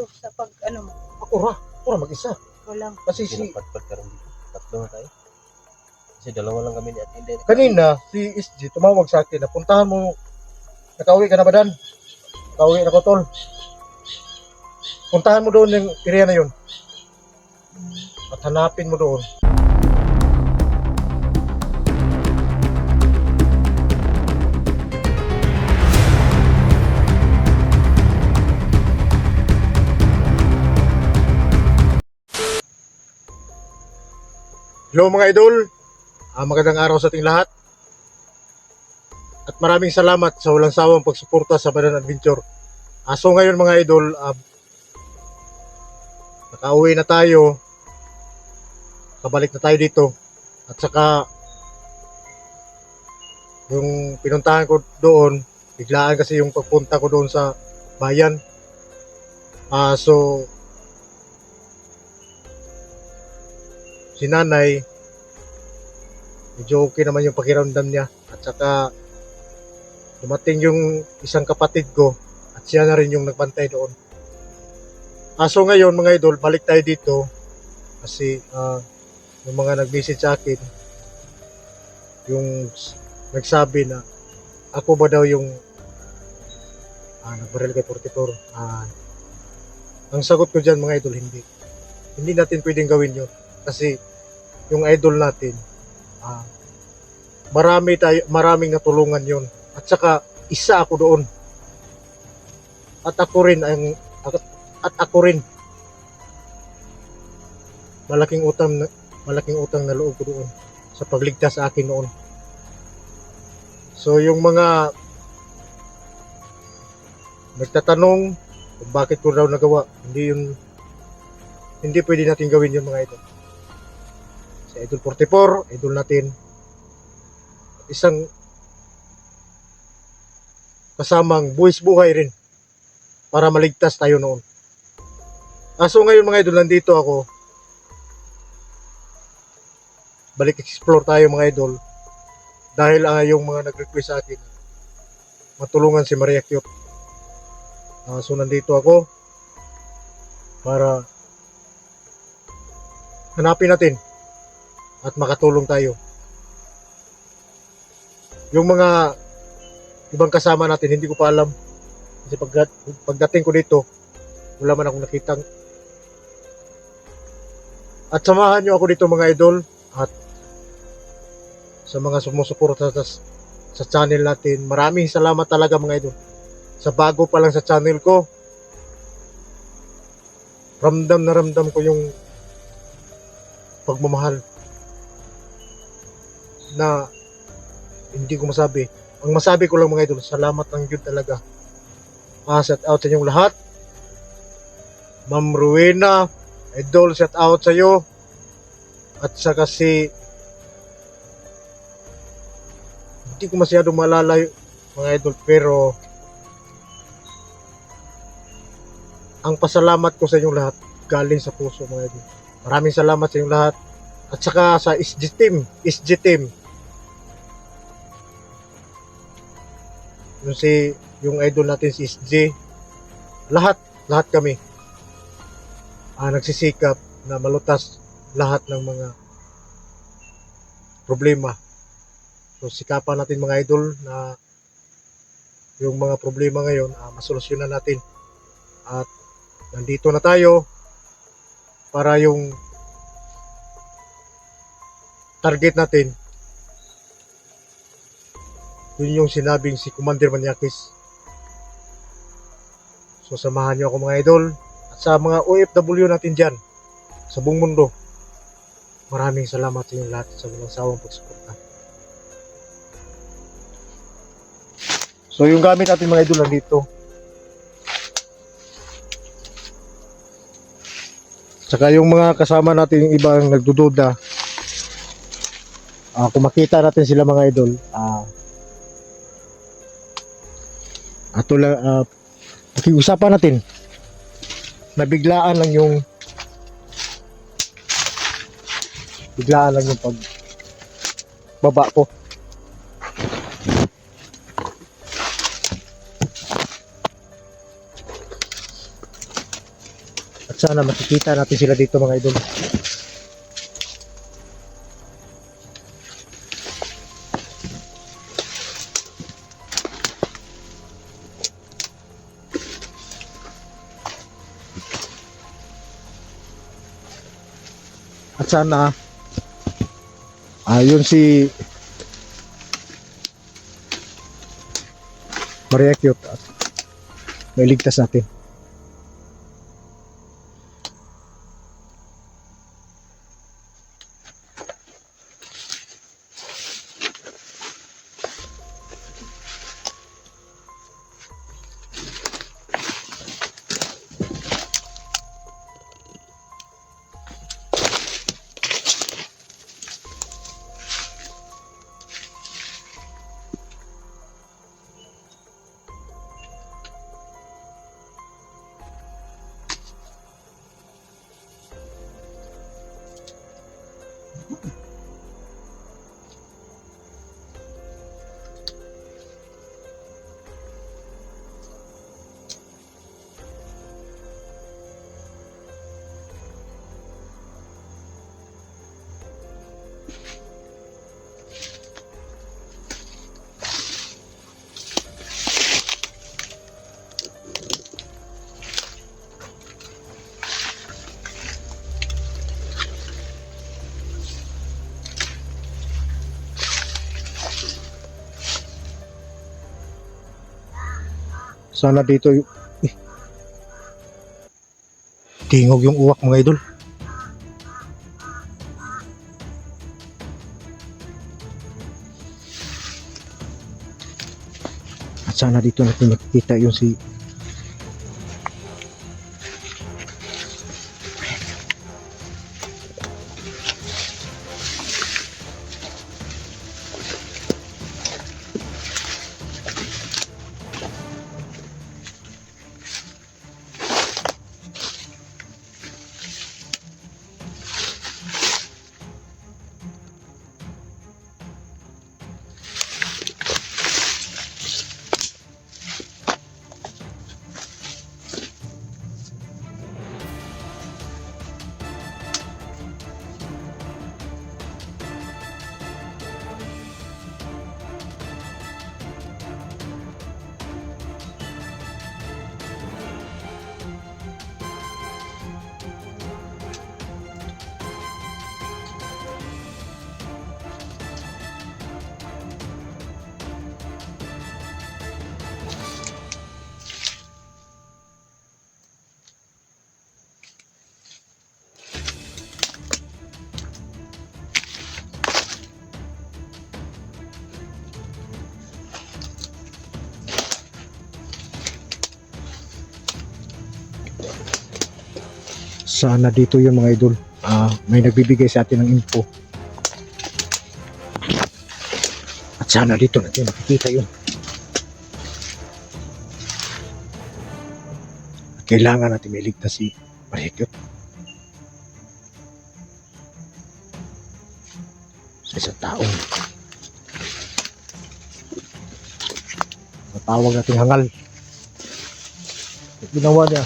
Sa pag ano mo, Ako ra mag-isa. ikaw lang. Kasi si Pinapatpat ka rin dito. Tatlo na tayo. Kasi dalawa lang kami ni Ate Inday. kanina si SG tumawag sa akin na puntahan mo. Nakauwi ka na ba Dan? Nakauwi na ko tol. Puntahan mo doon yung area na yun. At hanapin mo doon. Hello mga idol, magandang araw sa ating lahat. At maraming salamat sa walang sawang pagsuporta sa Badan Adventure. So ngayon mga idol, nakauwi na tayo. Kabalik na tayo dito. At saka yung pinuntahan ko doon, biglaan kasi yung pagpunta ko doon sa bayan. So si nanay, medyo okay naman yung pakiramdam niya. At saka dumating yung isang kapatid ko at siya na rin yung nagbantay doon. So ngayon mga idol, balik tayo dito kasi yung mga nag-message sa akin, yung nagsabi na ako ba daw yung nagbaril kay 44. Ang sagot ko dyan mga idol, hindi natin pwedeng gawin yun kasi yung idol natin, maraming natulungan yon. At saka isa ako doon. At ako rin malaking utang na loob ko doon sa pagligtas sa akin noon. So yung mga nagtatanong kung bakit ko daw nagawa, hindi pwede natin gawin yun mga idol. Si Idol 44, idol natin. Isang kasamang buwis buhay rin para maligtas tayo noon. So ngayon mga idol, nandito ako. Balik explore tayo mga idol. Dahil yung mga nag-request sa akin, matulungan si Maria Cute. So nandito ako para hanapin natin at makatulong tayo. Yung mga ibang kasama natin, hindi ko pa alam. Kasi pagdating ko dito, wala man akong nakitang. At samahan nyo ako dito mga idol. At sa mga sumusuporta sa channel natin, maraming salamat talaga mga idol. Sa bago pa lang sa channel ko, ramdam na ramdam ko yung pagmamahal na hindi ko masabi. Ang masabi ko lang mga idol, salamat ng Diyos talaga. Shout out sa inyong lahat. Ma'am Rowena, idol, shout out sa iyo. At saka hindi ko masyadong maalala mga idol, pero ang pasalamat ko sa inyong lahat galing sa puso mga idol. Maraming salamat sa inyong lahat. At saka sa SG team. Yung idol natin si SG, lahat kami nagsisikap na malutas lahat ng mga problema. So sikapan natin mga idol na yung mga problema ngayon masolusyonan natin. At nandito na tayo para yung target natin, yun yung sinabing si Commander Manyakis. So samahan nyo ako mga idol. At sa mga OFW natin dyan sa buong mundo, maraming salamat sa inyong lahat sa walang sawang pagsuporta. So yung gamit natin mga idol nandito. Saka yung mga kasama natin, yung ibang nagdududa, kung makita natin sila mga idol, ato lang pakiusapan natin. Biglaan lang yung pagbaba ko. At sana makikita natin sila dito mga idol. At sana yun si Maria Cute at mailigtas natin. Sana dito tingog yung uwak mga idol. At sana dito natin makikita yung si sana dito yung mga idol. May nagbibigay sa atin ng info. At sana dito natin makikita yun. Kailangan natin mailigtas si Maria Cute sa isang taong matawag nating hangal. Ginawa niya.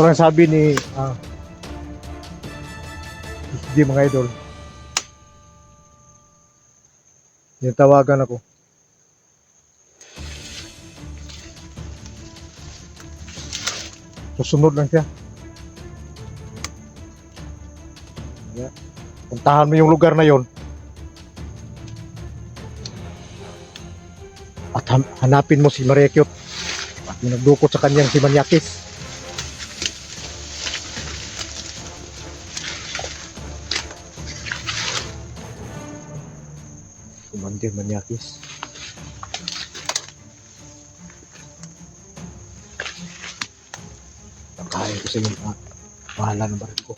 Parang sabi ni di mga idol, yung tawagan ako. Susunod lang siya. Yeah. Puntahan mo yung lugar na yon at hanapin mo si Maria Cute at yung nagdukot sa kanyang si Manyakis. Commander Manyakis. Kaya ko sa yung bahala ng baril ko.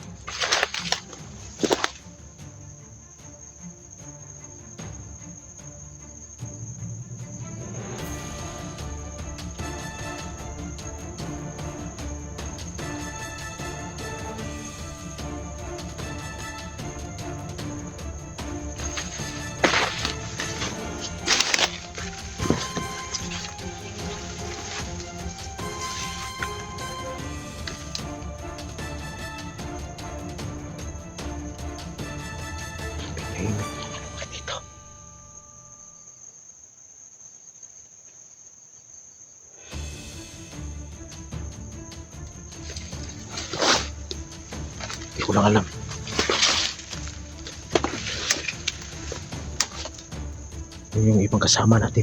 Hindi ko lang alam. Yung ibang kasama natin.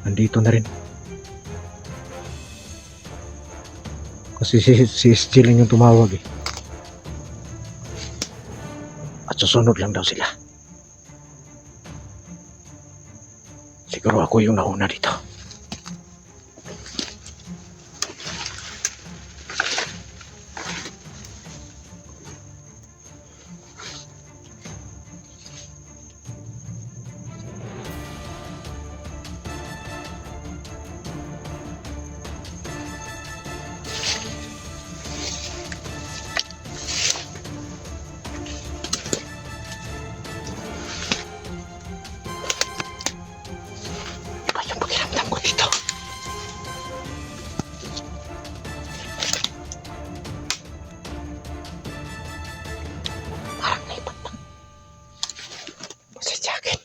Nandito na rin. Kasi si SG lang yung tumawag eh. At susunod lang daw sila. Siguro ako yung nauna dito. Iba yung pakiramdam ko dito. Parang naipat na. Sa akin.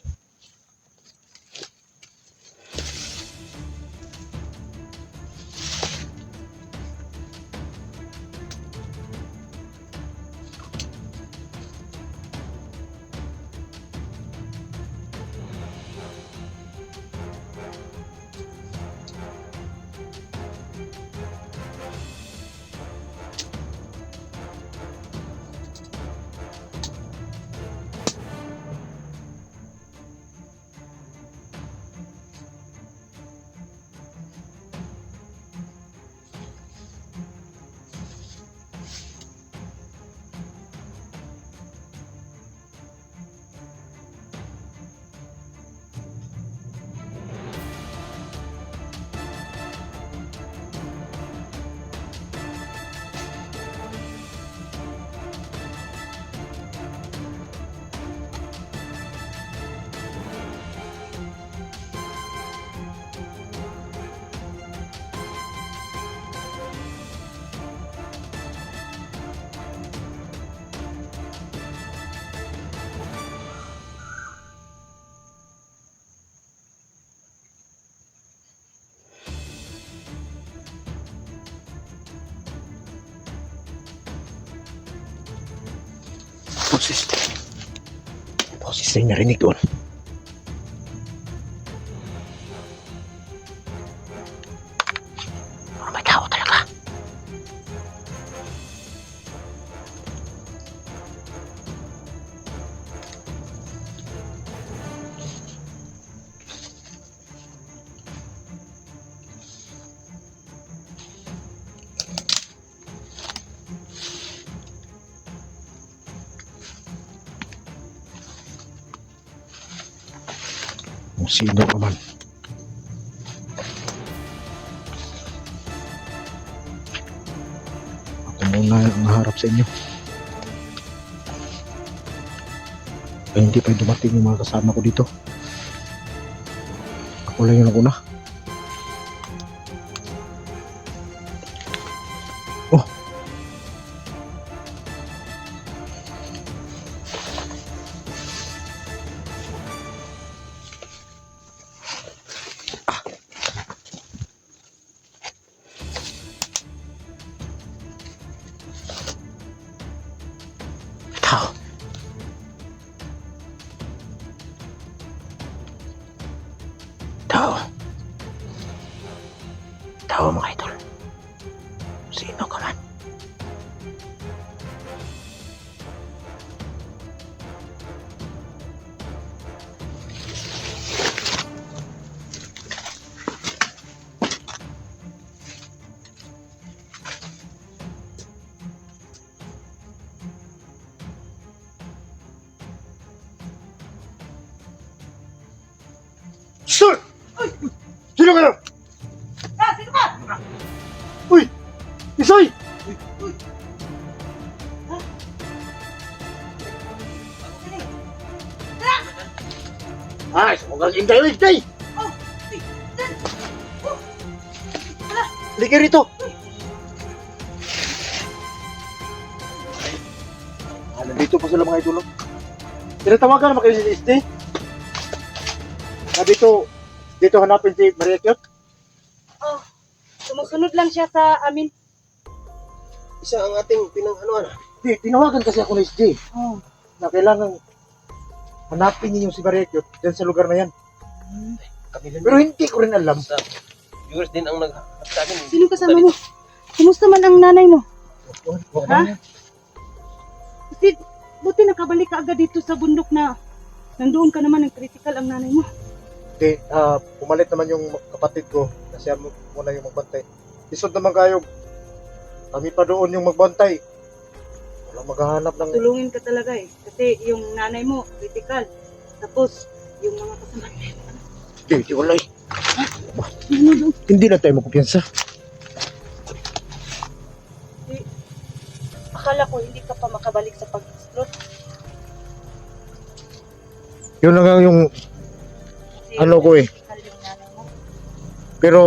Boses. Boses na yung narinig doon. Oh, may tao talaga. Kung sino ka man. Ako muna ang harap sa inyo. Ay, hindi pa dumating yung mga kasama ko dito. Ako lang yung naguna. Oh! Tao. Tao. Tao mga idol. Sino ka man? Sir! Sino ka? Ah, sino ka? Uy! Isoy! Ay, sumagal yung tayo, Day! Oh, uy, Dan! Oh, wala! Halika rito! Nandito pa sila mga idol. Tinatawagan naman kayo si SD. Dito hanapin si Maria Kyot. Oh, Sumusunod lang siya sa amin. Isa ang ating pinang-anuan. Di, tinawagan kasi ako ni SJ Oh. na kailangan hanapin niyo yung si Barreto dyan sa lugar na yan. Kami lang. Pero hindi ko rin alam. Sa viewers din ang sa akin. Sino kasama mo? Kumusta man ang nanay mo? Ha? Kasi buti nakabalik ka agad dito sa bundok na nandoon ka naman, critical ang nanay mo. Hindi, pumalit naman yung kapatid ko na siya muna yung magbantay. Isod naman kayo. Kami pa doon yung magbantay. Walang maghahanap ng... Tulungin ka talaga eh. Kasi yung nanay mo, critical. Tapos, yung mga kasama niya. Hindi, wala eh. Ano doon? Hindi na tayo magkupiyansa. Akala ko hindi ka pa makabalik sa pag-explore. Yun na nga yung Kasi Ano ko eh. critical yung nanay mo. pero